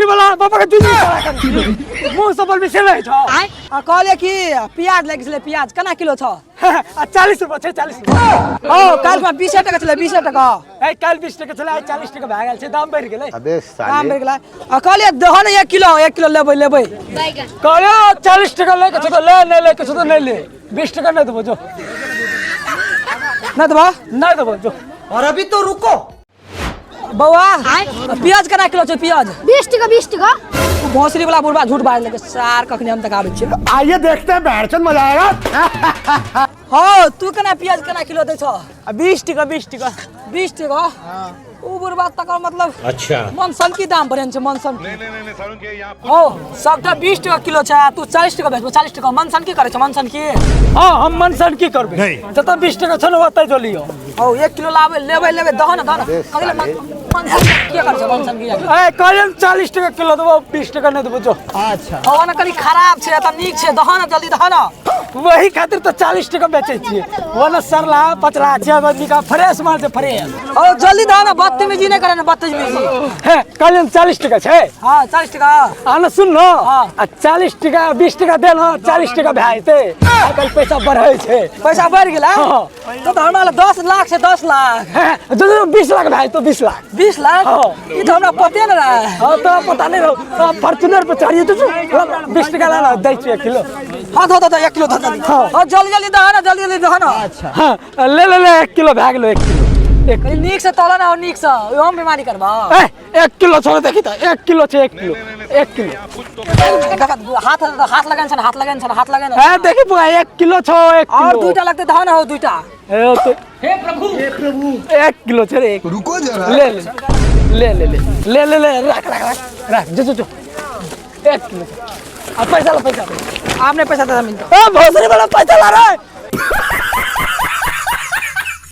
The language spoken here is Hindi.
भोसरी वाला बाबा के दूध कर मुंह सबल में से ले छ आ कहले कि प्याज लागि छले प्याज केना किलो छ 40 रुपैया छै 40 रुपैया ओ काल में 20 टका छले 20 टका ए काल 20 टका छले 40 टका भए गेल छै दाम बढ़ि गेलै अबे दाम साले बढ़ गेला आ कहले दह न 1 किलो लेबै कहलो 40 टका ले के छ तो ले नहीं ले के छ तो नहीं ले 20 टका नहीं देबो जो नहीं देबो जो और अभी तो रुको बौआ प्याज केना किलो छै प्याज 20 टका भोसरी वाला बुढ़वा झूठ बाज लगे सार कखनी हम तक आबै छै आइए देखते हैं बैठचंद मजा आएगा हो तू केना प्याज केना किलो दै छ 20 टका 20 टका उ बुढ़वा तक मतलब अच्छा मनसन की दाम बढ़ेन छै मनसन हो सबटा 20 टका किलो छै तू 40 टका बेचबो 40 टका मनसन की करे छ मनसन की हां हम मनसन की करबे जत 20 टका छ न ओतै जो लियो हो 1 किलो लेबै दह न कहले मनसन की करे छ मनसन की ए कहले 40 टका किलो देबो 20 टका नहीं देबो जो अच्छा हो न कनी खराब छै त नीक छै दह न जल्दी दह न वही खातिर तो 40 टका बेचे छिए वो न सरला पचला छै आदमी का फ्रेश माल से फ्रेश ओ जल्दी दह न बदतमीजी नहीं करे न बदतमीजी है कहले 40 टका छै हां 40 टका आना सुन न 40 टका 20 टका दे न 40 टका भए जेते आजकल पैसा बढ़ै छै पैसा बढ़ गेला तो हमरा 10 लाख से 10 लाख जो 20 लाख भए तो 20 लाख 20 लाख ई तो हमरा पते न रहा हां तो पता नहीं रहो फॉर्च्यूनर पे चढ़िए तो 20 टका ला दै छिए किलो हां दो 1 किलो दो जल्दी दह न जल्दी दह न अच्छा हां ले 1 किलो भए गेलो 1 किलो एक नीक से तोला ना और नीक से हम बीमारी करबा 1 किलो छोड़ देखी त 1 किलो छै 1 किलो हाथ लगन छन ए देखी बुआ 1 किलो छो 1 किलो और दुईटा लगते दह न हो दुईटा हे प्रभु 1 किलो छै रे रुको जरा ले रख जो 1 किलो पैसा ला आपने पैसा दे मिनट भोसरी वाला पैसा ला रहा है